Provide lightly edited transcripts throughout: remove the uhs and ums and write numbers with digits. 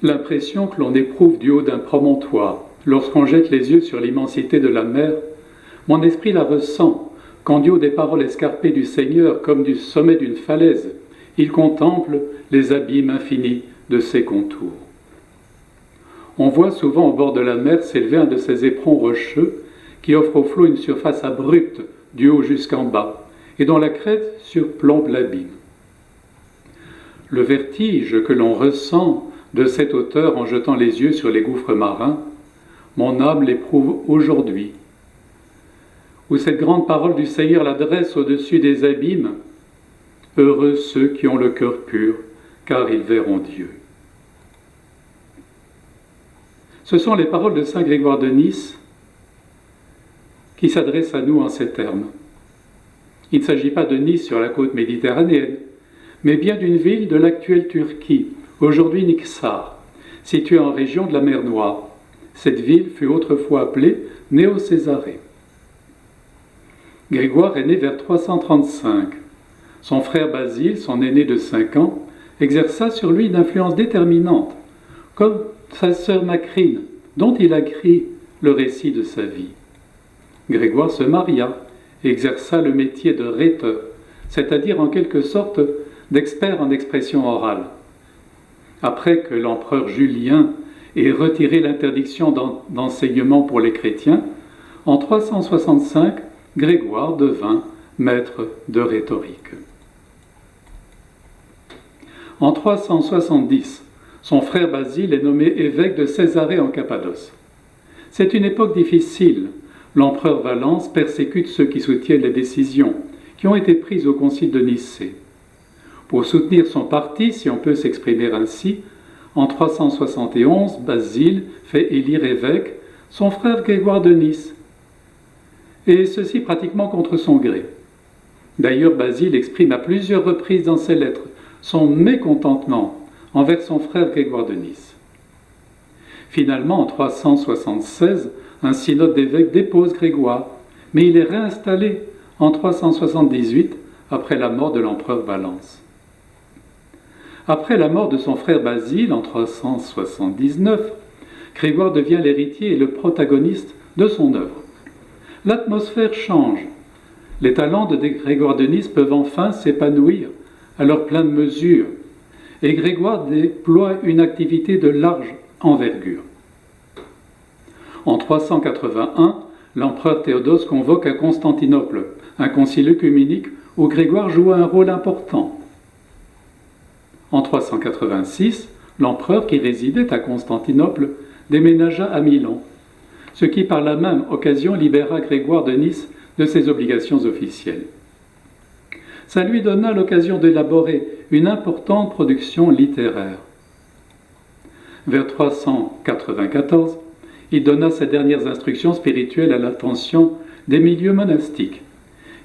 L'impression que l'on éprouve du haut d'un promontoire, lorsqu'on jette les yeux sur l'immensité de la mer, mon esprit la ressent quand du haut des paroles escarpées du Seigneur, comme du sommet d'une falaise, il contemple les abîmes infinis de ses contours. On voit souvent au bord de la mer s'élever un de ces éperons rocheux qui offre au flot une surface abrupte du haut jusqu'en bas et dont la crête surplombe l'abîme. Le vertige que l'on ressent de cette hauteur en jetant les yeux sur les gouffres marins, mon âme l'éprouve aujourd'hui, où cette grande parole du Seigneur l'adresse au-dessus des abîmes. Heureux ceux qui ont le cœur pur, car ils verront Dieu. Ce sont les paroles de saint Grégoire de Nice qui s'adressent à nous en ces termes. Il ne s'agit pas de Nice sur la côte méditerranéenne, mais bien d'une ville de l'actuelle Turquie, aujourd'hui Niksar, située en région de la mer Noire. Cette ville fut autrefois appelée Néo-Césarée. Grégoire est né vers 335. Son frère Basile, son aîné de 5 ans, exerça sur lui une influence déterminante, comme sa sœur Macrine, dont il a écrit le récit de sa vie. Grégoire se maria et exerça le métier de rhéteur, c'est-à-dire en quelque sorte d'expert en expression orale. Après que l'empereur Julien ait retiré l'interdiction d'enseignement pour les chrétiens, en 365, Grégoire devint maître de rhétorique. En 370, son frère Basile est nommé évêque de Césarée en Cappadoce. C'est une époque difficile. L'empereur Valens persécute ceux qui soutiennent les décisions qui ont été prises au concile de Nicée. Pour soutenir son parti, si on peut s'exprimer ainsi, en 371, Basile fait élire évêque son frère Grégoire de Nice, et ceci pratiquement contre son gré. D'ailleurs, Basile exprime à plusieurs reprises dans ses lettres son mécontentement envers son frère Grégoire de Nice. Finalement, en 376, un synode d'évêques dépose Grégoire, mais il est réinstallé en 378 après la mort de l'empereur Valens. Après la mort de son frère Basile en 379, Grégoire devient l'héritier et le protagoniste de son œuvre. L'atmosphère change. Les talents de Grégoire de Nice peuvent enfin s'épanouir à leur pleine mesure, et Grégoire déploie une activité de large envergure. En 381, l'empereur Théodose convoque à Constantinople un concile œcuménique où Grégoire joua un rôle important. En 386, l'empereur qui résidait à Constantinople déménagea à Milan, ce qui par la même occasion libéra Grégoire de Nice de ses obligations officielles. Ça lui donna l'occasion d'élaborer une importante production littéraire. Vers 394, il donna ses dernières instructions spirituelles à l'attention des milieux monastiques.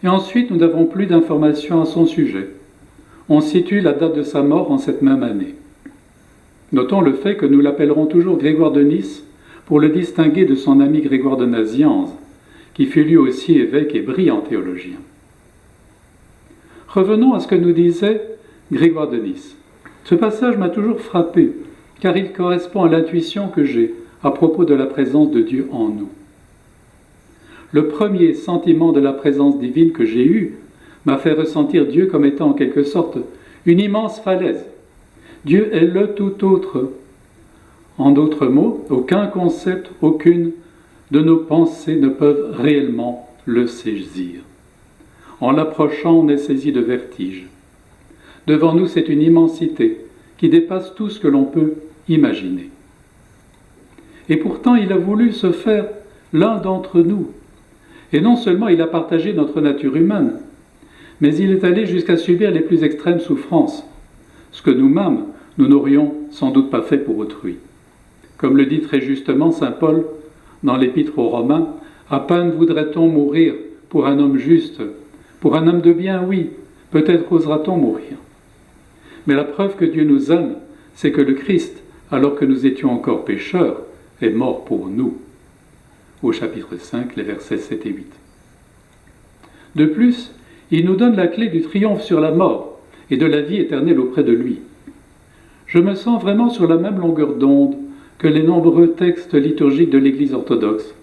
Et ensuite, nous n'avons plus d'informations à son sujet. On situe la date de sa mort en cette même année. Notons le fait que nous l'appellerons toujours Grégoire de Nice pour le distinguer de son ami Grégoire de Nazianze, qui fut lui aussi évêque et brillant théologien. Revenons à ce que nous disait Grégoire de Nice. Ce passage m'a toujours frappé, car il correspond à l'intuition que j'ai à propos de la présence de Dieu en nous. Le premier sentiment de la présence divine que j'ai eu m'a fait ressentir Dieu comme étant en quelque sorte une immense falaise. Dieu est le tout autre. En d'autres mots, aucun concept, aucune de nos pensées ne peuvent réellement le saisir. En l'approchant, on est saisi de vertige. Devant nous, c'est une immensité qui dépasse tout ce que l'on peut imaginer. Et pourtant, il a voulu se faire l'un d'entre nous. Et non seulement il a partagé notre nature humaine, mais il est allé jusqu'à subir les plus extrêmes souffrances, ce que nous-mêmes, nous n'aurions sans doute pas fait pour autrui. Comme le dit très justement saint Paul dans l'Épître aux Romains, « À peine voudrait-on mourir pour un homme juste, pour un homme de bien, oui, peut-être osera-t-on mourir. » Mais la preuve que Dieu nous aime, c'est que le Christ, alors que nous étions encore pécheurs, est mort pour nous. Au chapitre 5, les versets 7 et 8. De plus, il nous donne la clé du triomphe sur la mort et de la vie éternelle auprès de lui. Je me sens vraiment sur la même longueur d'onde que les nombreux textes liturgiques de l'Église orthodoxe,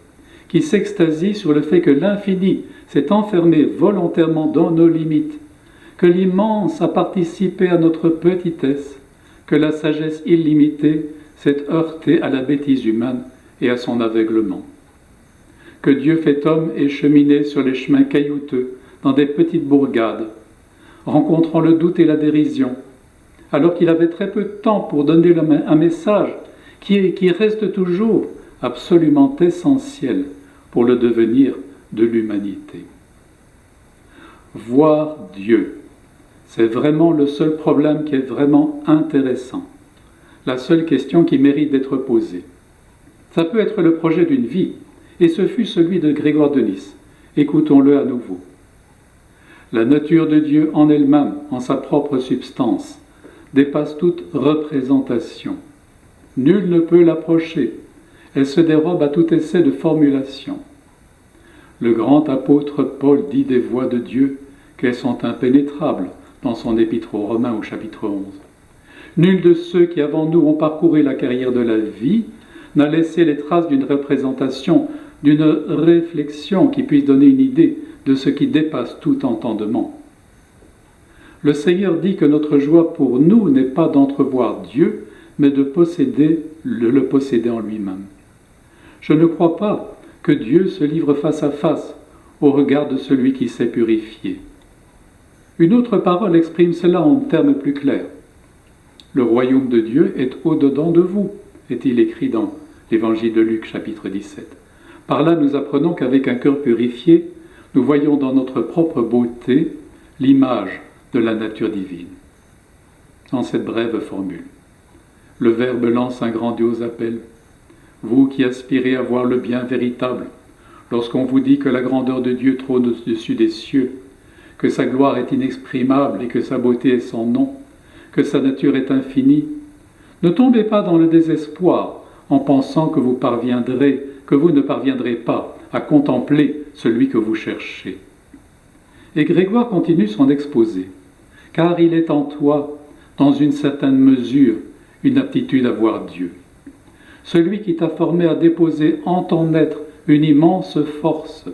qui s'extasient sur le fait que l'infini s'est enfermé volontairement dans nos limites, que l'immense a participé à notre petitesse, que la sagesse illimitée s'est heurtée à la bêtise humaine et à son aveuglement, que Dieu fait homme et cheminé sur les chemins caillouteux, dans des petites bourgades, rencontrant le doute et la dérision, alors qu'il avait très peu de temps pour donner un message qui reste toujours absolument essentiel pour le devenir de l'humanité. Voir Dieu, c'est vraiment le seul problème qui est vraiment intéressant, la seule question qui mérite d'être posée. Ça peut être le projet d'une vie, et ce fut celui de Grégoire de Nice. Écoutons-le à nouveau. La nature de Dieu en elle-même, en sa propre substance, dépasse toute représentation. Nul ne peut l'approcher. Elle se dérobe à tout essai de formulation. Le grand apôtre Paul dit des voies de Dieu qu'elles sont impénétrables dans son épître aux Romains au chapitre 11. Nul de ceux qui avant nous ont parcouru la carrière de la vie n'a laissé les traces d'une représentation, d'une réflexion qui puisse donner une idée de ce qui dépasse tout entendement. Le Seigneur dit que notre joie pour nous n'est pas d'entrevoir Dieu, mais de le posséder en lui-même. Je ne crois pas que Dieu se livre face à face au regard de celui qui s'est purifié. Une autre parole exprime cela en termes plus clairs. Le royaume de Dieu est au-dedans de vous, est-il écrit dans l'Évangile de Luc, chapitre 17. Par là, nous apprenons qu'avec un cœur purifié, nous voyons dans notre propre beauté l'image de la nature divine. Dans cette brève formule, le Verbe lance un grandiose appel. Vous qui aspirez à voir le bien véritable, lorsqu'on vous dit que la grandeur de Dieu trône au-dessus des cieux, que sa gloire est inexprimable et que sa beauté est sans nom, que sa nature est infinie, ne tombez pas dans le désespoir en pensant que vous ne parviendrez pas à contempler celui que vous cherchez. Et Grégoire continue son exposé. Car il est en toi, dans une certaine mesure, une aptitude à voir Dieu. Celui qui t'a formé à déposer en ton être une immense force.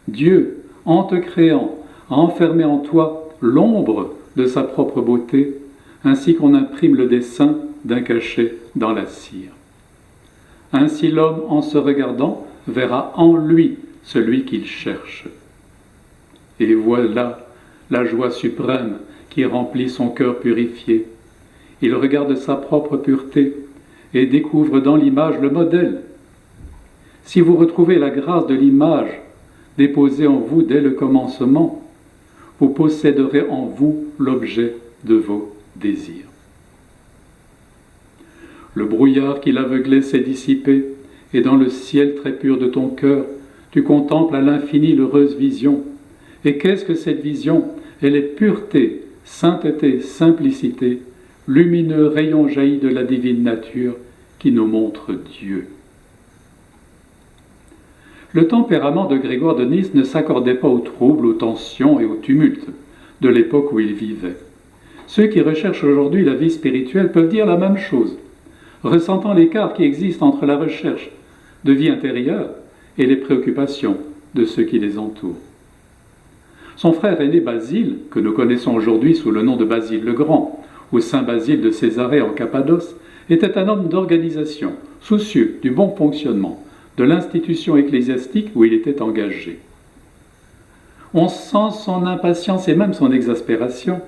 Dieu, en te créant, a enfermé en toi l'ombre de sa propre beauté, ainsi qu'on imprime le dessin d'un cachet dans la cire. Ainsi l'homme, en se regardant, verra en lui celui qu'il cherche. Et voilà la joie suprême qui remplit son cœur purifié. Il regarde sa propre pureté et découvre dans l'image le modèle. Si vous retrouvez la grâce de l'image déposée en vous dès le commencement, vous posséderez en vous l'objet de vos désirs. Le brouillard qui l'aveuglait s'est dissipé, et dans le ciel très pur de ton cœur, tu contemples à l'infini l'heureuse vision. Et qu'est-ce que cette vision? Elle est pureté, sainteté, simplicité, lumineux rayon jailli de la divine nature qui nous montre Dieu. Le tempérament de Grégoire de Nice ne s'accordait pas aux troubles, aux tensions et aux tumultes de l'époque où il vivait. Ceux qui recherchent aujourd'hui la vie spirituelle peuvent dire la même chose, ressentant l'écart qui existe entre la recherche de vie intérieure et les préoccupations de ceux qui les entourent. Son frère aîné Basile, que nous connaissons aujourd'hui sous le nom de Basile le Grand, ou Saint Basile de Césarée en Cappadoce, était un homme d'organisation, soucieux du bon fonctionnement de l'institution ecclésiastique où il était engagé. On sent son impatience et même son exaspération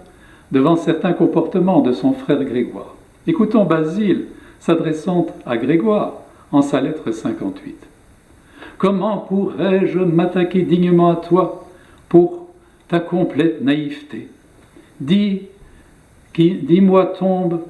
devant certains comportements de son frère Grégoire. Écoutons Basile s'adressant à Grégoire en sa lettre 58. « Comment pourrais-je m'attaquer dignement à toi pour ta complète naïveté? Dis-moi tombe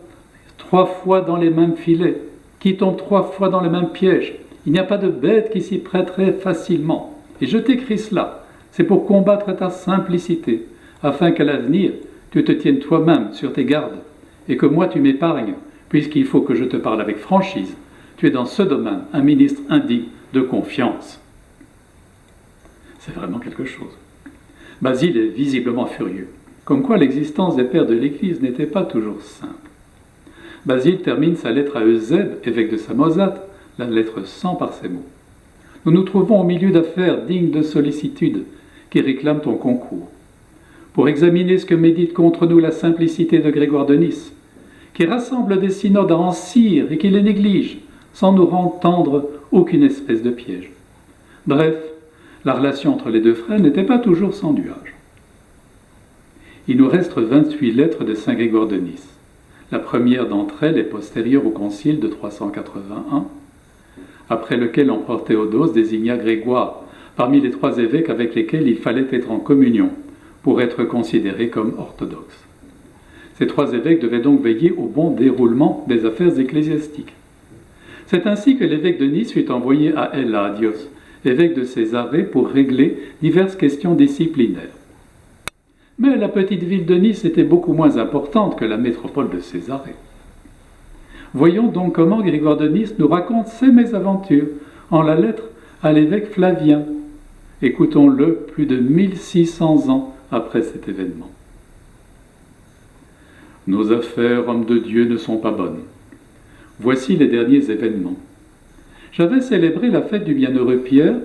3 fois dans les mêmes filets, qui tombe 3 fois dans le même piège. Il n'y a pas de bête qui s'y prêterait facilement. Et je t'écris cela, c'est pour combattre ta simplicité, afin qu'à l'avenir, tu te tiennes toi-même sur tes gardes, et que moi tu m'épargnes, puisqu'il faut que je te parle avec franchise. Tu es dans ce domaine un ministre indigne de confiance. » C'est vraiment quelque chose. Basile est visiblement furieux, comme quoi l'existence des pères de l'Église n'était pas toujours simple. Basile termine sa lettre à Eusèbe, évêque de Samosate, la lettre 100 par ces mots. Nous nous trouvons au milieu d'affaires dignes de sollicitude qui réclament ton concours. Pour examiner ce que médite contre nous la simplicité de Grégoire de Nice, qui rassemble des synodes à en cire et qui les néglige, sans nous rendre tendre aucune espèce de piège. Bref, la relation entre les deux frères n'était pas toujours sans nuages. Il nous reste 28 lettres de saint Grégoire de Nice. La première d'entre elles est postérieure au concile de 381, après lequel l'empereur Théodose désigna Grégoire parmi les 3 évêques avec lesquels il fallait être en communion pour être considéré comme orthodoxe. Ces 3 évêques devaient donc veiller au bon déroulement des affaires ecclésiastiques. C'est ainsi que l'évêque de Nice fut envoyé à Elladios, évêque de Césarée, pour régler diverses questions disciplinaires. Mais la petite ville de Nice était beaucoup moins importante que la métropole de Césarée. Voyons donc comment Grégoire de Nice nous raconte ses mésaventures en la lettre à l'évêque Flavien. Écoutons-le plus de 1600 ans après cet événement. Nos affaires, hommes de Dieu, ne sont pas bonnes. Voici les derniers événements. J'avais célébré la fête du bienheureux Pierre,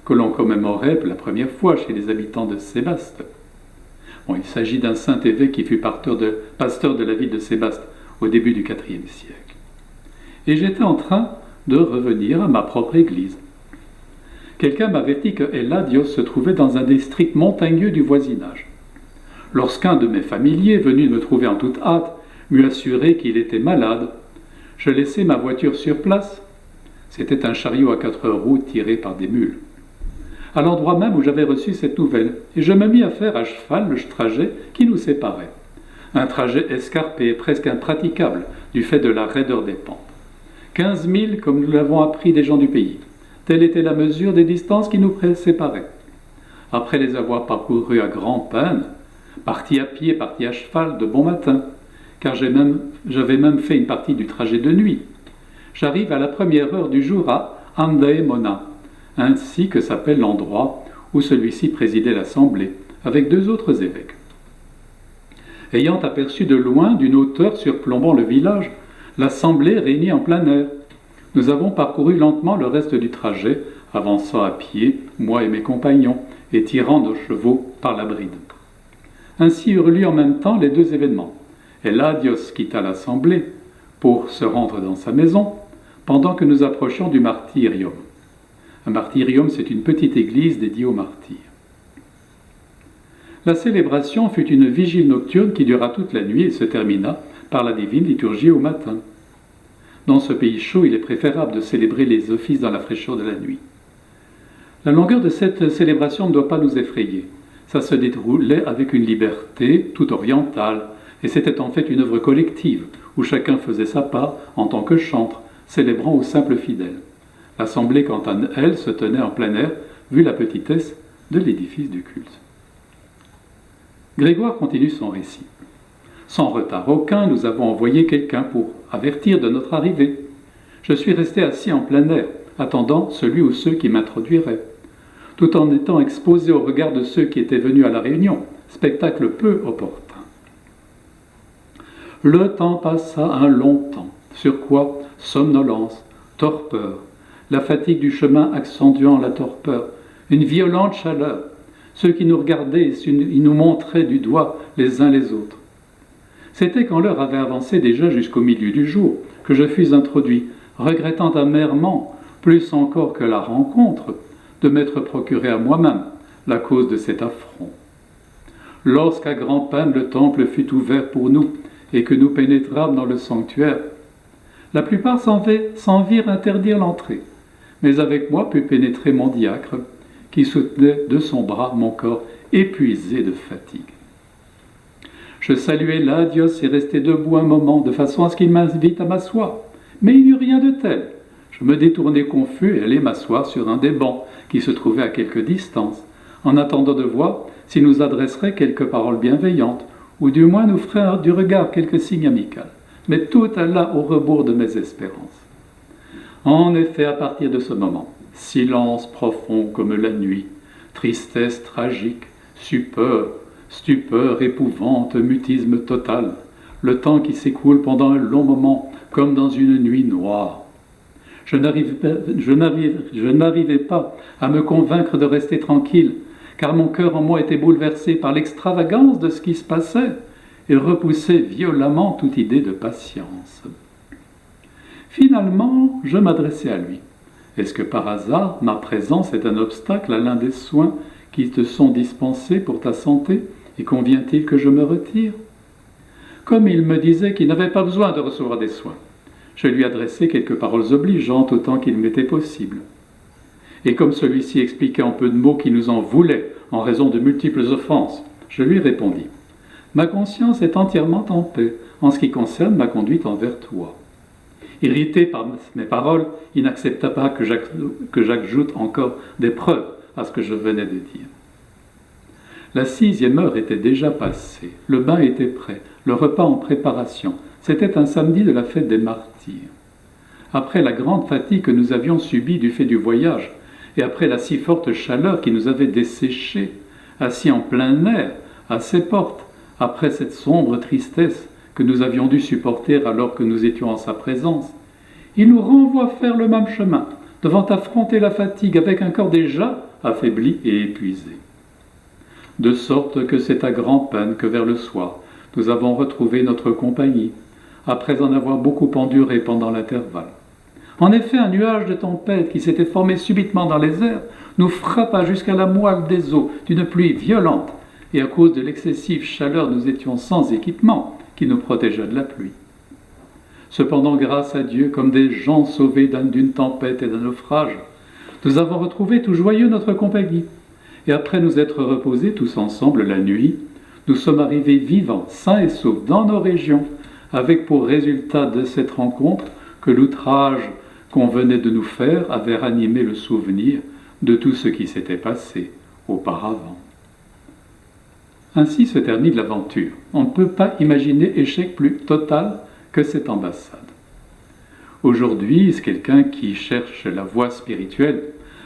que l'on commémorait pour la première fois chez les habitants de Sébaste. Il s'agit d'un saint évêque qui fut pasteur de la ville de Sébaste au début du IVe siècle. Et j'étais en train de revenir à ma propre église. Quelqu'un m'avertit que Elladios se trouvait dans un district montagneux du voisinage. Lorsqu'un de mes familiers, venu me trouver en toute hâte, m'eut assuré qu'il était malade, je laissai ma voiture sur place. C'était un chariot à 4 roues tiré par des mules. À l'endroit même où j'avais reçu cette nouvelle, et je me mis à faire à cheval le trajet qui nous séparait. Un trajet escarpé et presque impraticable du fait de la raideur des pentes. 15 000 comme nous l'avons appris des gens du pays. Telle était la mesure des distances qui nous séparaient. Après les avoir parcourus à grand-peine, parti à pied, parti à cheval de bon matin, car j'avais même fait une partie du trajet de nuit, j'arrive à la première heure du jour à Andaemona, ainsi que s'appelle l'endroit où celui-ci présidait l'assemblée, avec 2 autres évêques. Ayant aperçu de loin, d'une hauteur surplombant le village, l'assemblée réunie en plein air, nous avons parcouru lentement le reste du trajet, avançant à pied, moi et mes compagnons, et tirant nos chevaux par la bride. Ainsi eurent lieu en même temps les 2 événements. Elladios quitta l'assemblée pour se rendre dans sa maison, pendant que nous approchions du martyrium. Un martyrium, c'est une petite église dédiée aux martyrs. La célébration fut une vigile nocturne qui dura toute la nuit et se termina par la divine liturgie au matin. Dans ce pays chaud, il est préférable de célébrer les offices dans la fraîcheur de la nuit. La longueur de cette célébration ne doit pas nous effrayer. Ça se déroulait avec une liberté toute orientale, et c'était en fait une œuvre collective, où chacun faisait sa part en tant que chantre, célébrant aux simples fidèles. L'assemblée, quant à elle, se tenait en plein air, vu la petitesse de l'édifice du culte. Grégoire continue son récit. Sans retard aucun, nous avons envoyé quelqu'un pour avertir de notre arrivée. Je suis resté assis en plein air, attendant celui ou ceux qui m'introduiraient, tout en étant exposé au regard de ceux qui étaient venus à la réunion, spectacle peu opportun. Le temps passa un long temps, sur quoi somnolence, torpeur, la fatigue du chemin accentuant la torpeur, une violente chaleur. Ceux qui nous regardaient, ils nous montraient du doigt les uns les autres. C'était quand l'heure avait avancé déjà jusqu'au milieu du jour que je fus introduit, regrettant amèrement, plus encore que la rencontre, de m'être procuré à moi-même la cause de cet affront. Lorsqu'à grand-peine le temple fut ouvert pour nous et que nous pénétrâmes dans le sanctuaire, la plupart s'en virent interdire l'entrée, mais avec moi put pénétrer mon diacre, qui soutenait de son bras mon corps épuisé de fatigue. Je saluai Elladios et restai debout un moment, de façon à ce qu'il m'invite à m'asseoir, mais il n'y eut rien de tel. Je me détournai confus et allai m'asseoir sur un des bancs qui se trouvait à quelque distance, en attendant de voir s'il nous adresserait quelques paroles bienveillantes, ou du moins nous ferait du regard quelque signe amical. Mais tout alla au rebours de mes espérances. En effet, à partir de ce moment, silence profond comme la nuit, tristesse tragique, stupeur épouvante, mutisme total, le temps qui s'écoule pendant un long moment, comme dans une nuit noire. Je n'arrivais pas à me convaincre de rester tranquille, car mon cœur en moi était bouleversé par l'extravagance de ce qui se passait et repoussait violemment toute idée de patience. Finalement, je m'adressai à lui. Est-ce que par hasard, ma présence est un obstacle à l'un des soins qui te sont dispensés pour ta santé, et convient-il que je me retire ? Comme il me disait qu'il n'avait pas besoin de recevoir des soins, je lui adressai quelques paroles obligeantes autant qu'il m'était possible. Et comme celui-ci expliquait en peu de mots qu'il nous en voulait en raison de multiples offenses, je lui répondis « Ma conscience est entièrement en paix en ce qui concerne ma conduite envers toi. » Irrité par mes paroles, il n'accepta pas que j'ajoute encore des preuves à ce que je venais de dire. La 6e heure était déjà passée, le bain était prêt, le repas en préparation. C'était un samedi de la fête des martyrs. Après la grande fatigue que nous avions subie du fait du voyage, et après la si forte chaleur qui nous avait desséchés, assis en plein air, à ses portes, après cette sombre tristesse que nous avions dû supporter alors que nous étions en sa présence, il nous renvoie faire le même chemin, devant affronter la fatigue avec un corps déjà affaibli et épuisé. De sorte que c'est à grand-peine que vers le soir, nous avons retrouvé notre compagnie, après en avoir beaucoup enduré pendant l'intervalle. En effet, un nuage de tempête qui s'était formé subitement dans les airs nous frappa jusqu'à la moelle des os d'une pluie violente, et à cause de l'excessive chaleur, nous étions sans équipement qui nous protégeât de la pluie. Cependant, grâce à Dieu, comme des gens sauvés d'une tempête et d'un naufrage, nous avons retrouvé tout joyeux notre compagnie, et après nous être reposés tous ensemble la nuit, nous sommes arrivés vivants, sains et saufs dans nos régions, avec pour résultat de cette rencontre que l'outrage qu'on venait de nous faire avait ranimé le souvenir de tout ce qui s'était passé auparavant. Ainsi se termine l'aventure. On ne peut pas imaginer échec plus total que cette ambassade. Aujourd'hui, quelqu'un qui cherche la voie spirituelle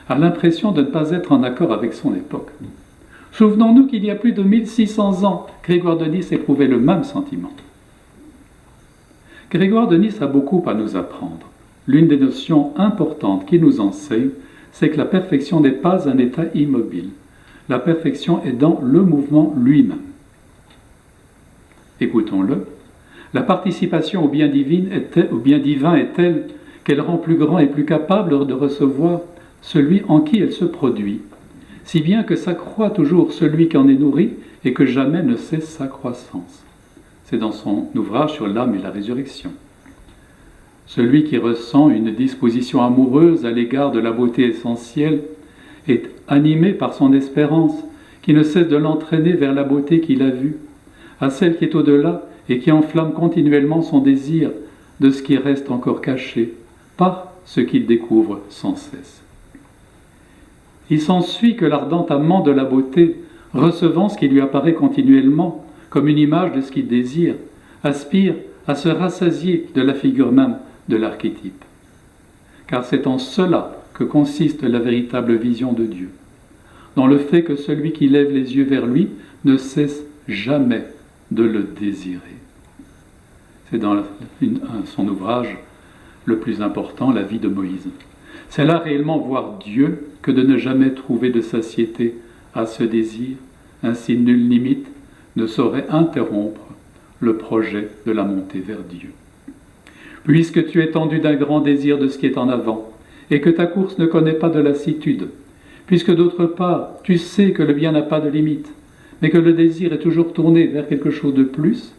a l'impression de ne pas être en accord avec son époque. Souvenons-nous qu'il y a plus de 1600 ans, Grégoire de Nice éprouvait le même sentiment. Grégoire de Nice a beaucoup à nous apprendre. L'une des notions importantes qu'il nous enseigne, c'est que la perfection n'est pas un état immobile. La perfection est dans le mouvement lui-même. Écoutons-le. La participation au bien divin est telle qu'elle rend plus grand et plus capable de recevoir celui en qui elle se produit, si bien que s'accroît toujours celui qui en est nourri et que jamais ne cesse sa croissance. C'est dans son ouvrage sur l'âme et la résurrection. Celui qui ressent une disposition amoureuse à l'égard de la beauté essentielle est animé par son espérance, qui ne cesse de l'entraîner vers la beauté qu'il a vue, à celle qui est au-delà et qui enflamme continuellement son désir de ce qui reste encore caché, par ce qu'il découvre sans cesse. Il s'ensuit que l'ardent amant de la beauté, recevant ce qui lui apparaît continuellement comme une image de ce qu'il désire, aspire à se rassasier de la figure même de l'archétype. Car c'est en cela que consiste la véritable vision de Dieu, dans le fait que celui qui lève les yeux vers lui ne cesse jamais de le désirer. C'est dans son ouvrage le plus important, La vie de Moïse. C'est là réellement voir Dieu que de ne jamais trouver de satiété à ce désir, ainsi nulle limite ne saurait interrompre le projet de la montée vers Dieu. Puisque tu es tendu d'un grand désir de ce qui est en avant, et que ta course ne connaît pas de lassitude, puisque d'autre part tu sais que le bien n'a pas de limite, mais que le désir est toujours tourné vers quelque chose de plus,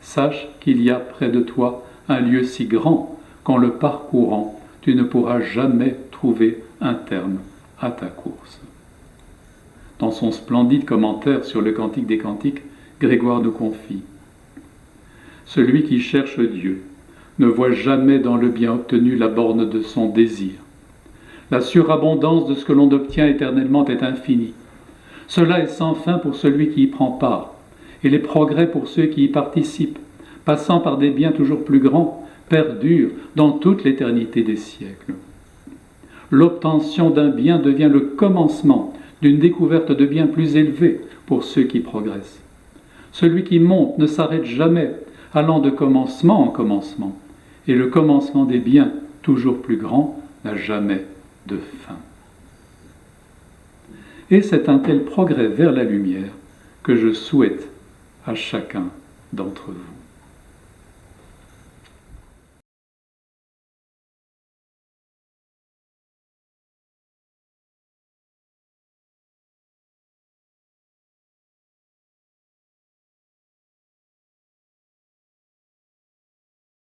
sache qu'il y a près de toi un lieu si grand qu'en le parcourant, tu ne pourras jamais trouver un terme à ta course. Dans son splendide commentaire sur le Cantique des Cantiques, Grégoire nous confie « Celui qui cherche Dieu ne voit jamais dans le bien obtenu la borne de son désir. La surabondance de ce que l'on obtient éternellement est infinie. Cela est sans fin pour celui qui y prend part, et les progrès pour ceux qui y participent, passant par des biens toujours plus grands, perdurent dans toute l'éternité des siècles. L'obtention d'un bien devient le commencement d'une découverte de biens plus élevés pour ceux qui progressent. Celui qui monte ne s'arrête jamais allant de commencement en commencement, et le commencement des biens, toujours plus grand, n'a jamais de fin. Et c'est un tel progrès vers la lumière que je souhaite à chacun d'entre vous.